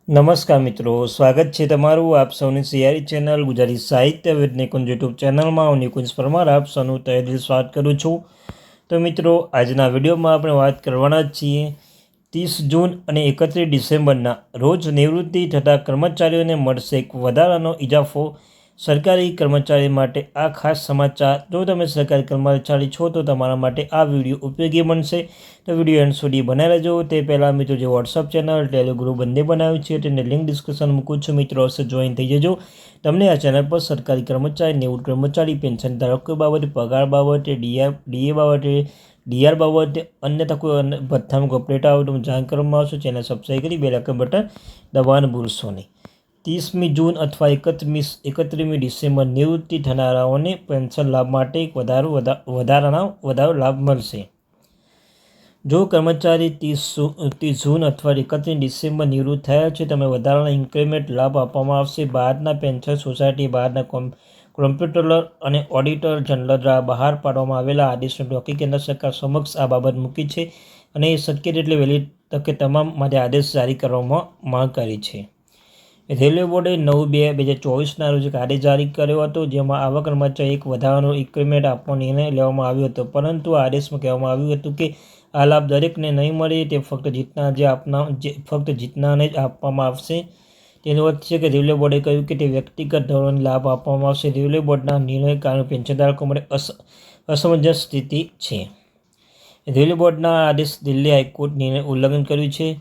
નમસ્કાર મિત્રો, સ્વાગત છે તમારું આપ સૌની સિયારી ચેનલ ગુજરાતી સાહિત્ય વિદ નિકુંજ યુટ્યુબ ચેનલમાં હું નિકુંજ પરમાર આપ સૌનું તહે દિલ સ્વાગત કરું છું। તો મિત્રો, આજના વિડીયોમાં આપણે વાત કરવાના જ છીએ 30 જૂન અને 31 ડિસેમ્બરના રોજ નિવૃત્તિ થતા કર્મચારીઓને મળશે એક વધારાનો ઇજાફો। સરકારી કર્મચારી માટે આ ખાસ સમાચાર। જો તમે સરકારી કર્મચારી છો તો તમારા માટે આ વિડીયો ઉપયોગી બનશે, તો વિડીયો એન્ડ સુધી બનાવી રહેજો। તે પહેલાં મિત્રો, જે વોટ્સઅપ ચેનલ ટેલિગ્રુપ બંને બનાવ્યું છે તેની લિંક ડિસ્ક્રિપ્શન મૂકું છું, મિત્રો અવશ્ય જોઈન થઈ જજો। તમને આ ચેનલ પર સરકારી કર્મચારી, નિવૃત્ત કર્મચારી, પેન્શન ધારકો બાબતે, પગાર બાબતે, ડીએ બાબતે, ડીઆર બાબતે, અન્ય કોઈ ભથ્થાનું અપડેટ આવે તો જાણ કરવામાં આવશે। ચેનલ સબસ્ક્રાઈબ કરી બેલ આઇકન બટન દબાવવાનું ભૂલશો નહીં। 30મી જૂન અથવા 31મી ડિસેમ્બર નિવૃત્તિ થનારાઓને પેન્શન લાભ માટે એક વધારો લાભ મળશે। જો કર્મચારી 30 જૂન અથવા 31 ડિસેમ્બર નિવૃત્ત થયા છે, તેમને વધારાના ઇન્ક્રીમેન્ટ લાભ આપવામાં આવશે। ભારતના પેન્શન સોસાયટી ભારતના કોમ્પ્ટ્રોલર અને ઓડિટર જનરલ દ્વારા બહાર પાડવામાં આવેલા આદેશને ટોકી કેન્દ્ર સરકાર સમક્ષ આ બાબત મૂકી છે અને એ શક્ય તેટલી વહેલી તકે તમામ માટે આદેશ જારી કરવામાં માંગ કરી છે। રેલવે બોર્ડે 9/2/2024ના રોજ એક આદેશ જારી કર્યો હતો, જેમાં આવા કર્મચારી એક વધારાનો ઇન્ક્રીમેન્ટ આપવાનો નિર્ણય લેવામાં આવ્યો હતો, પરંતુ આ આદેશમાં કહેવામાં આવ્યું હતું કે આ લાભ દરેકને નહીં મળે, તે ફક્ત જીતનારને જ આપવામાં આવશે। તેનો અર્થ છે કે રેલવે બોર્ડે કહ્યું કે તે વ્યક્તિગત ધોરણે લાભ આપવામાં આવશે। રેલવે બોર્ડના નિર્ણય કારણે પેન્શનધારકો માટે અસમંજસ સ્થિતિ છે। રેલવે બોર્ડના આદેશ દિલ્હી હાઈકોર્ટ નિર્ણય ઉલ્લંઘન કર્યું છે।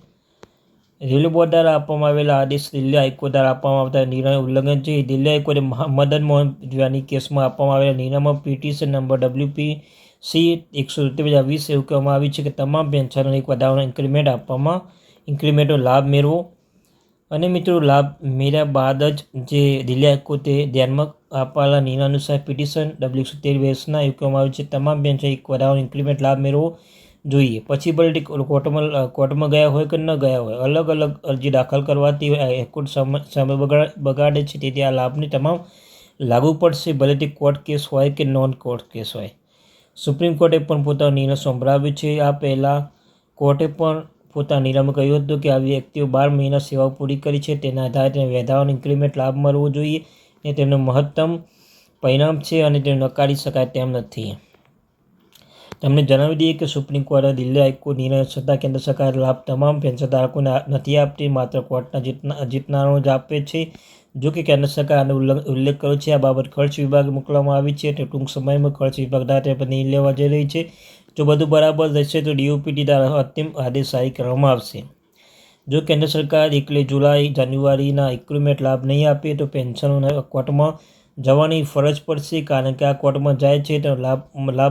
રેલવે બોર્ડ દ્વારા આપવામાં આવેલા આદેશ દિલ્હી હાઈકોર્ટ દ્વારા આપવામાં આવતા નિર્ણય ઉલ્લંઘન છે। દિલ્હી હાઈકોર્ટે મદન મોહન જોયાની કેસમાં આપવામાં આવેલા નિર્ણયમાં પિટિશન નંબર WPC 173/20 એવું કહેવામાં આવ્યું છે કે તમામ પેન્શનરોને એક વધારાનો ઇન્ક્રીમેન્ટનો લાભ મેળવો। અને મિત્રો, લાભ મેળવ્યા બાદ જ જે દિલ્હી હાઈકોર્ટે ધ્યાનમાં આપેલા નિર્ણય અનુસાર પિટિશન W173/20ના એવું કહેવામાં આવ્યું છે તમામ પેન્શન એક વધારાનો ઇન્ક્રીમેન્ટ લાભ મેળવવો જોઈએ। પછી ભલે કોર્ટમાં ગયા હોય કે ન ગયા હોય, અલગ અલગ અરજી દાખલ કરવાથી હાઈકોર્ટ સમય બગાડે છે, તેથી આ લાભની તમામ લાગુ પડશે, ભલે તે કોર્ટ કેસ હોય કે નોન કોર્ટ કેસ હોય। સુપ્રીમ કોર્ટે પણ પોતાનો નિર્ણય સંભળાવ્યો છે। આ પહેલાં કોર્ટે પણ પોતાના નિર્ણયમાં કહ્યું હતું કે આવી વ્યક્તિઓ 12 મહિના સેવાઓ પૂરી કરી છે, તેના આધારે તેને વધારાનો ઇન્ક્રીમેન્ટ લાભ મળવો જોઈએ અને તેમનું મહત્તમ પરિણામ છે અને તે નકારી શકાય તેમ નથી। તમને જણાવી દઈએ કે સુપ્રીમ કોર્ટે દિલ્હી હાઈકોર્ટ નિર્ણય છતાં કેન્દ્ર સરકાર લાભ તમામ પેન્શનધારકોને નથી આપતી, માત્ર કોર્ટના જીતનારાઓને જ આપે છે। જો કે કેન્દ્ર સરકાર આનો ઉલ્લેખ કર્યો છે। આ બાબત ખર્ચ વિભાગે મોકલવામાં આવી છે અને ટૂંક સમયમાં ખર્ચ વિભાગ દ્વારા તે પર નિર્ણય લેવા જઈ રહી છે। જો બધું બરાબર રહેશે તો DOPT દ્વારા અંતિમ આદેશ જારી કરવામાં આવશે। જો કેન્દ્ર સરકાર એકલી જુલાઈ જાન્યુઆરીના ઇન્ક્રીમેન્ટ લાભ નહીં આપે તો પેન્શનરોને કોર્ટમાં જવાની ફરજ પડશે, કારણ કે આ કોર્ટમાં જાય છે તેનો લાભ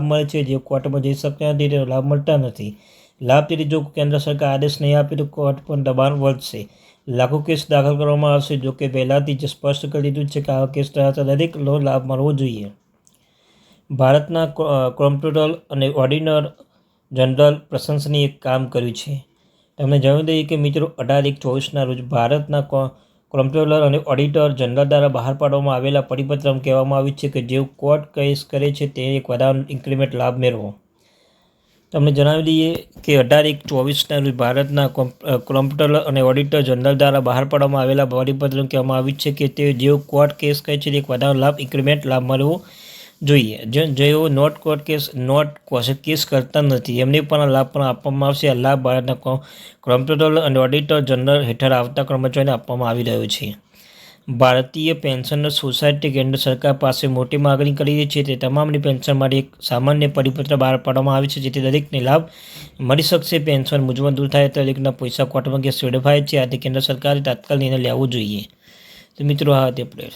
મળે છે, જે કોર્ટમાં જઈ શકતા નથી તેનો લાભ મળતા નથી। લાભ તેથી જો કેન્દ્ર સરકાર આદેશ નહીં આપે તો કોર્ટ પર દબાણ વધશે, લાખો કેસ દાખલ કરવામાં આવશે। જો કે પહેલાથી જ સ્પષ્ટ કરી દીધું છે કે આવા કેસ ધરાવતા દરેકનો લાભ મળવો જોઈએ। ભારતના કોમ્પ્ટ્રોલર અને ઓડિટર જનરલ પ્રશંસનીય કામ કર્યું છે। તમને જણાવી દઈએ કે મિત્રો, 18/1/24ના રોજ ભારતના કોમ્પ્ટ્રોલર અને ઓડિટર જનરલ દ્વારા બહાર પાડવામાં આવેલા પરિપત્રમાં કહેવામાં આવ્યું છે કે જેઓ કોર્ટ કેસ કરે છે તે એક વધારાનો ઇન્ક્રીમેન્ટ લાભ મેળવો। તમને જણાવી દઈએ કે 18/1/24ના રોજ ભારતના કોમ્પ્ટ્રોલર અને ઓડિટર જનરલ દ્વારા બહાર પાડવામાં આવેલા પરિપત્રમાં કહેવામાં આવ્યું છે કે જેઓ કોર્ટ કેસ કરે છે તે એક વધારાનો ઇન્ક્રીમેન્ટ લાભ મળવો જોઈએ। જેઓ નોટ કેસ કરતા નથી એમને પણ આ લાભ પણ આપવામાં આવશે। આ લાભ ભારતના કોમ્પ્ટ્રોલર અને ઓડિટર જનરલ હેઠળ આવતા કર્મચારીઓને આપવામાં આવી રહ્યો છે। ભારતીય પેન્શનર સોસાયટી કેન્દ્ર સરકાર પાસે મોટી માગણી કરી રહી છે, તે તમામની પેન્શન માટે એક સામાન્ય પરિપત્ર બહાર પાડવામાં આવે છે, જેથી દરેકને લાભ મળી શકશે। પેન્શન મૂંઝવણ દૂર થાય તો દરેકના પૈસા કોર્ટમાં કેસ વેડફાય છે, આથી કેન્દ્ર સરકારે તાત્કાલિક નિર્ણય લેવો જોઈએ। તો મિત્રો, આ હતી અપડેટ।